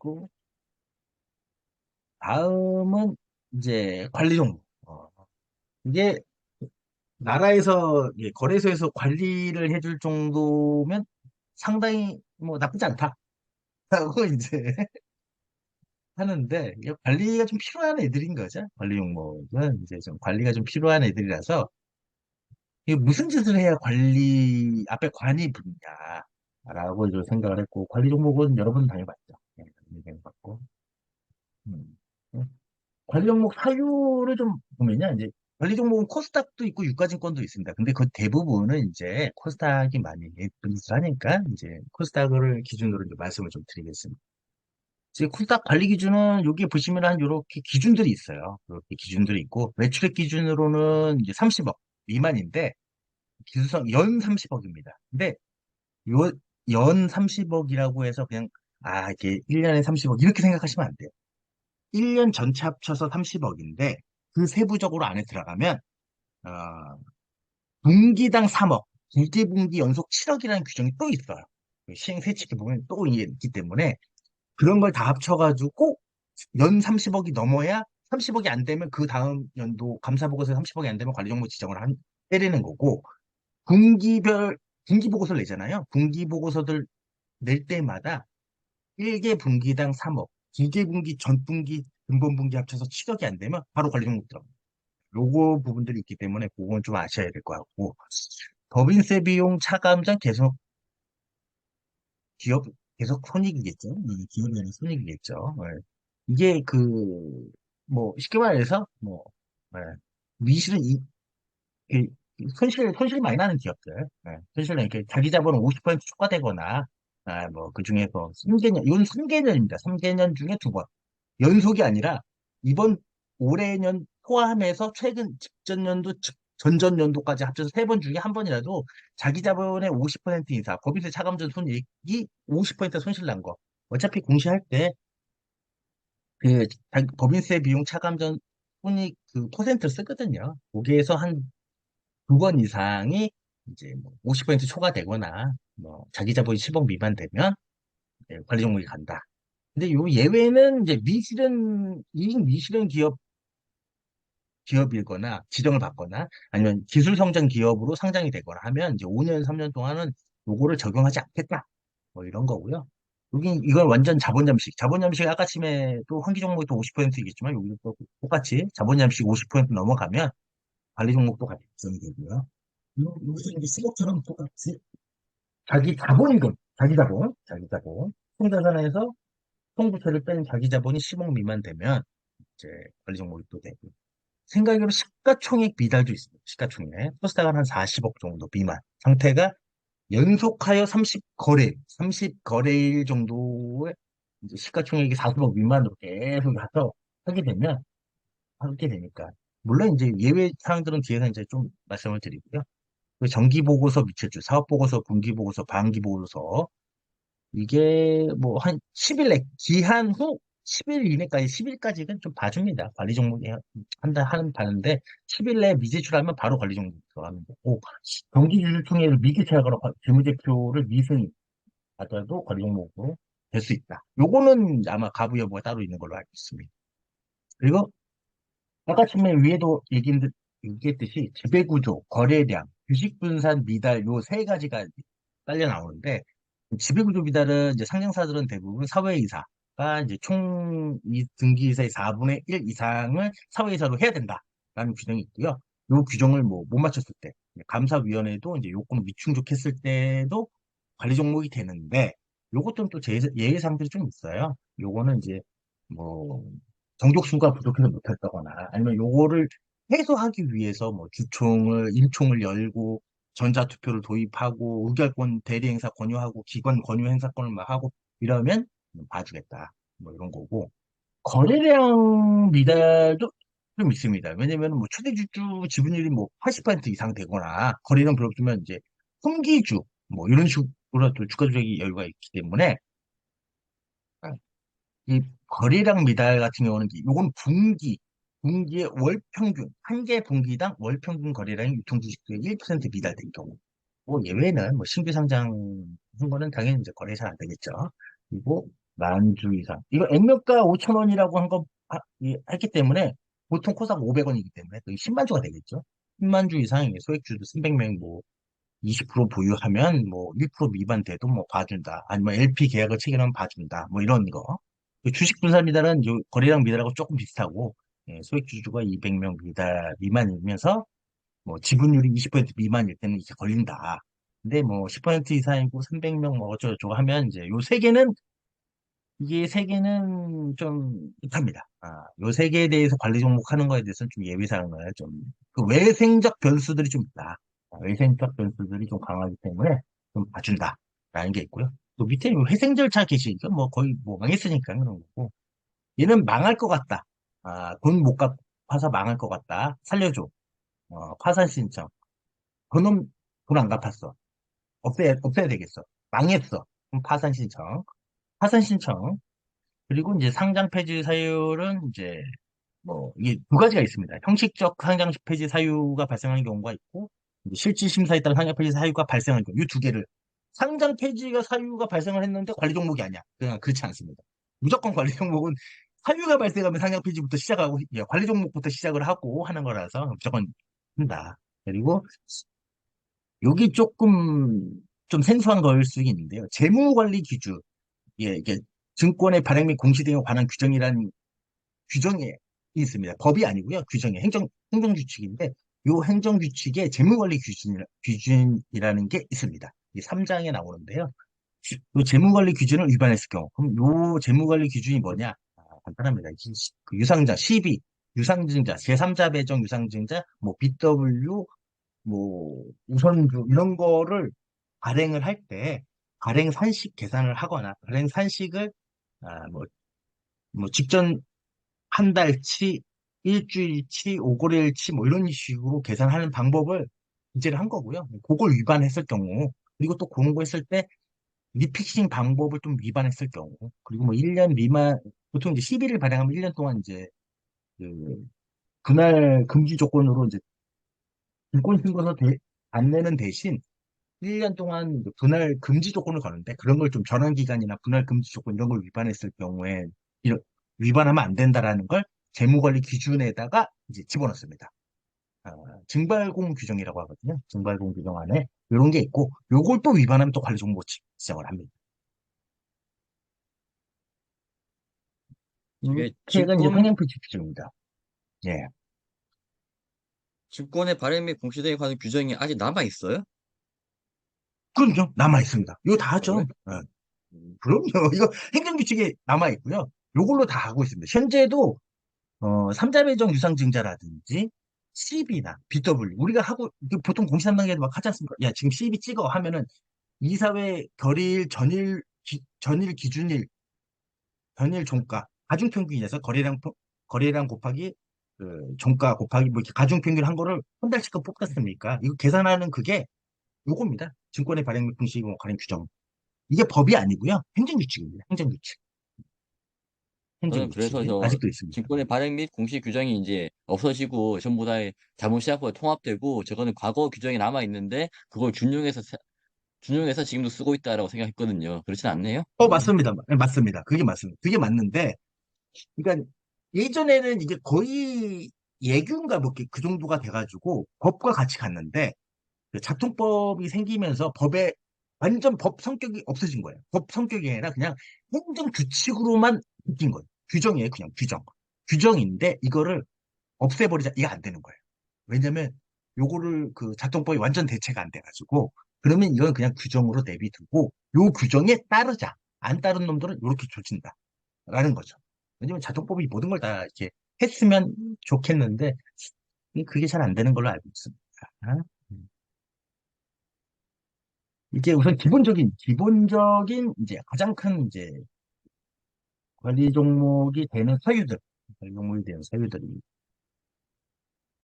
그리고 다음은 이제 관리 종목. 이게 나라에서, 거래소에서 관리를 해줄 정도면 상당히 뭐 나쁘지 않다라고 이제 하는데, 이게 관리가 좀 필요한 애들인 거죠. 관리 종목은 이제 좀 관리가 좀 필요한 애들이라서, 이게 무슨 짓을 해야 관리, 앞에 관이 붙냐라고 좀 생각을 했고, 관리 종목은 여러 번 당해봤죠. 당해봤고. 음. 관리 종목 사유를 좀 보면요, 이제 관리 종목은 코스닥도 있고 유가증권도 있습니다. 근데 그 대부분은 이제 코스닥이 많이 분수하니까 이제 코스닥을 기준으로 이제 말씀을 좀 드리겠습니다. 이제 코스닥 관리 기준은 여기 보시면 한 이렇게 기준들이 있어요. 이렇게 기준들이 있고 매출액 기준으로는 이제 30억 미만인데 기술성 연 30억입니다. 근데 요 연 30억이라고 해서 그냥 이게 1년에 30억 이렇게 생각하시면 안 돼요. 1년 전체 합쳐서 30억인데 그 세부적으로 안에 들어가면 어, 분기당 3억, 분기 연속 7억이라는 규정이 또 있어요. 그 시행세칙에 보면 또 이게 있기 때문에 그런 걸 다 합쳐가지고 연 30억이 넘어야 30억이 안 되면 그 다음 연도 감사보고서 30억이 안 되면 관리정보 지정을 때리는 거고 분기별 분기 보고서를 내잖아요. 분기 보고서들 낼 때마다 1개 분기당 3억, 2개 분기 전분기 근본분기 합쳐서 7억이 안 되면 바로 관리종목 들어갑니다. 요거 부분들이 있기 때문에 그건 좀 아셔야 될 것 같고 법인세 비용 차감전 계속 기업 계속 손익이겠죠. 기업에는 손익이겠죠. 예. 이게 뭐 쉽게 말해서 뭐 예. 미실은 그 손실 많이 나는 기업들, 손실은 이렇게 자기 자본 50% 초과되거나 뭐 그 중에서 3개년 이건 3개년입니다. 3개년 중에 두 번. 연속이 아니라 이번 올해년 포함해서 최근 직전 연도, 전전 연도까지 합쳐서 세 번 중에 한 번이라도 자기 자본의 50% 이상, 법인세 차감전 손익이 50% 손실 난 거. 어차피 공시할 때 법인세 비용 차감전 손익 그 퍼센트를 쓰거든요. 거기에서 한 두 번 이상이 이제 뭐 50% 초과되거나 뭐 자기 자본이 10억 미만 되면 관리 종목이 간다. 근데 요 예외는 이제 이익 미실현 기업이거나 지정을 받거나 아니면 기술 성장 기업으로 상장이 되거나 하면 이제 5년, 3년 동안은 요거를 적용하지 않겠다. 뭐 이런 거고요. 이건 완전 자본 잠식. 자본 잠식 아까 침에 또 환기 종목이 또 50%이겠지만 여기도 또 똑같이 자본 잠식 50% 넘어가면 관리 종목도 같이 지정이 되고요. 무슨 이제 10억처럼 똑같이 자기 자본. 총자산에서 총부채를 뺀 자기 자본이 10억 미만 되면 이제 관리 종목이 또 되고. 생각으로 시가총액 미달도 있습니다. 시가총액. 코스닥은 한 40억 정도 미만. 상태가 연속하여 30거래일 정도의 이제 시가총액이 40억 미만으로 계속 가서 하게 되니까. 물론 이제 예외 사항들은 뒤에서 이제 좀 말씀을 드리고요. 그 정기보고서 미채출, 사업보고서, 분기보고서, 반기보고서, 이게 뭐 한 10일 기한 후 10일 이내까지, 10일까지는 좀 봐줍니다. 관리 종목에 하는데, 10일 내에 미제출하면 바로 관리 종목 들어가는 거고, 정기주주총회를 미개최하거나 재무제표를 미승 하더라도 관리 종목으로 될 수 있다. 요거는 아마 가부 여부가 따로 있는 걸로 알고 있습니다. 그리고 아까 처음에 위에도 얘기했듯이 지배구조, 거래량, 주식 분산, 미달 요 세 가지가 딸려 나오는데 지배구조 미달은 이제 상장사들은 대부분 사회이사가 이제 이 등기이사의 4분의 1 이상을 사회이사로 해야 된다라는 규정이 있고요. 요 규정을 뭐 못 맞췄을 때 감사위원회도 이제 요건 미충족했을 때도 관리 종목이 되는데 요것들은 또 예외사항들이 좀 있어요. 요거는 이제 뭐 정족수가 부족해서 못했다거나 아니면 요거를 해소하기 위해서 뭐 임총을 열고 전자투표를 도입하고 의결권 대리행사 권유하고 기관 권유 행사권을 막 하고 이러면 봐주겠다. 뭐 이런 거고. 거래량 미달도 좀 있습니다. 왜냐면 뭐 초대주주 지분율이 뭐 80% 이상 되거나 거래량 별로 없으면 이제 분기주 뭐 이런 식으로 또 주가 조작이 여유가 있기 때문에 이 거래량 미달 같은 경우는 요건 분기의 월 평균, 한 개 분기당 월 평균 거래량이 유통 주식수의 1% 미달된 경우. 뭐 예외는 뭐 신규 상장한 거는 당연히 이제 거래 잘 안 되겠죠. 그리고 만주 이상. 이거 액면가 5천 원이라고 한 거, 했기 때문에, 보통 코스닥 500원이기 때문에, 또 10만 주가 되겠죠. 10만 주 이상 소액주주 300명 뭐, 20% 보유하면 뭐, 1% 미만 돼도 뭐, 봐준다. 아니면 LP 계약을 체결하면 봐준다. 뭐, 이런 거. 그 주식 분할 미달은 거래량 미달하고 조금 비슷하고, 예, 소액주주가 200명 미만이면서, 뭐, 지분율이 20% 미만일 때는 이제 걸린다. 근데 뭐, 10% 이상이고 300명 뭐, 어쩌고저쩌고 하면 이제 요 세 개는 이게 세 개는 좀 못합니다. 요 세 개에 대해서 관리 종목하는 거에 대해서는 좀 예외사항을 좀, 그 외생적 변수들이 좀 있다. 외생적 변수들이 좀 강하기 때문에 좀 봐준다. 라는 게 있고요. 또 밑에 회생 절차 개시, 이건 뭐 거의 뭐 망했으니까 그런 거고. 얘는 망할 것 같다. 돈 못 갚아서 망할 것 같다. 살려줘. 파산 신청. 그놈 돈 안 갚았어. 없애야 되겠어. 망했어. 그럼 파산 신청. 파산 신청. 그리고 이제 상장 폐지 사유는 이제 뭐 이게 두 가지가 있습니다. 형식적 상장 폐지 사유가 발생하는 경우가 있고 이제 실질 심사에 따라 상장 폐지 사유가 발생하는 경우 이 두 개를 상장 폐지가 사유가 발생을 했는데 관리 종목이 아니야. 그냥 그렇지 않습니다. 무조건 관리 종목은 사유가 발생하면 상장 폐지부터 시작하고 관리 종목부터 시작을 하고 하는 거라서 무조건 한다. 그리고 여기 조금 좀 생소한 거일 수 있는데요. 재무관리 기준, 이게 증권의 발행 및 공시 등에 관한 규정이란 규정이 있습니다. 법이 아니고요. 행정규칙인데, 요 행정규칙에 재무관리 기준이라는 게 있습니다. 이 3장에 나오는데요. 요 재무관리 기준을 위반했을 경우, 그럼 요 재무관리 기준이 뭐냐? 간단합니다. 그 유상자, 시비, 유상증자, 제3자 배정 유상증자, 뭐 BW, 뭐 우선주 이런 거를 발행을 할 때 발행 산식 계산을 하거나 발행 산식을 뭐 직전 한 달치, 일주일치, 5거래일치 뭐 이런 식으로 계산하는 방법을 이제를 한 거고요. 그걸 위반했을 경우 그리고 또 공고했을 때 리픽싱 방법을 좀 위반했을 경우 그리고 뭐 1년 미만 보통 이제 시비를 발행하면 1년 동안 이제 그 분할 금지 조건으로 이제 증권 신고서 안 내는 대신 1년 동안 그 분할 금지 조건을 거는데 그런 걸 좀 전환 기간이나 분할 금지 조건 이런 걸 위반했을 경우에 위반하면 안 된다라는 걸 재무관리 기준에다가 이제 집어넣습니다. 아, 증발공 규정이라고 하거든요. 증발공 규정 안에 이런 게 있고 요걸 또 위반하면 또 관리정보 지정을 합니다. 이게 이렇게가 이제 상향폐지 규정입니다. 예. 증권의 발행 및 공시 등에 관한 규정이 아직 남아 있어요? 그럼요. 남아 있습니다. 이거 다 아, 그래? 하죠. 예. 그럼요. 이거 행정규칙에 남아 있고요. 요걸로 다 하고 있습니다. 현재도 삼자 배정 유상증자라든지 CB나 BW 우리가 하고 보통 공시담당에도 막 하지 않습니까? 야 지금 CB 찍어 하면은 이사회 결의일 전일 기준일 전일 종가 가중평균에서 거래량 곱하기 그 종가 곱하기 뭐 이렇게 가중평균 한 거를 한 달씩 뽑았습니까? 이거 계산하는 그게 요겁니다. 증권의 발행 및 공시 관행 규정. 이게 법이 아니고요. 행정규칙입니다. 행정규칙. 저는 그래서 행정규칙 저 아직도 있습니다. 증권의 발행 및 공시 규정이 이제 없어지고 전부 다 자본시장법에 통합되고 저거는 과거 규정이 남아 있는데 그걸 준용해서 지금도 쓰고 있다라고 생각했거든요. 그렇진 않네요. 맞습니다. 네, 맞습니다. 그게 맞습니다. 그게 맞는데 그러니까 예전에는 이게 거의 예규인가 뭐 그 정도가 돼가지고 법과 같이 갔는데 그 작통법이 생기면서 법에 완전 법 성격이 없어진 거예요. 법 성격이 아니라 그냥 행정 규칙으로만 바뀐 거예요. 규정이에요, 그냥 규정. 규정인데 이거를 없애버리자 이게 안 되는 거예요. 왜냐면 요거를 그 작동법이 완전 대체가 안 돼가지고 그러면 이건 그냥 규정으로 내비두고 요 규정에 따르자. 안 따른 놈들은 이렇게 조진다라는 거죠. 왜냐면 작동법이 모든 걸 다 이렇게 했으면 좋겠는데 그게 잘 안 되는 걸로 알고 있습니다. 음. 이게 우선 기본적인 이제 가장 큰 이제 관리 종목이 되는 서유들, 관리 종목이 되는 서유들이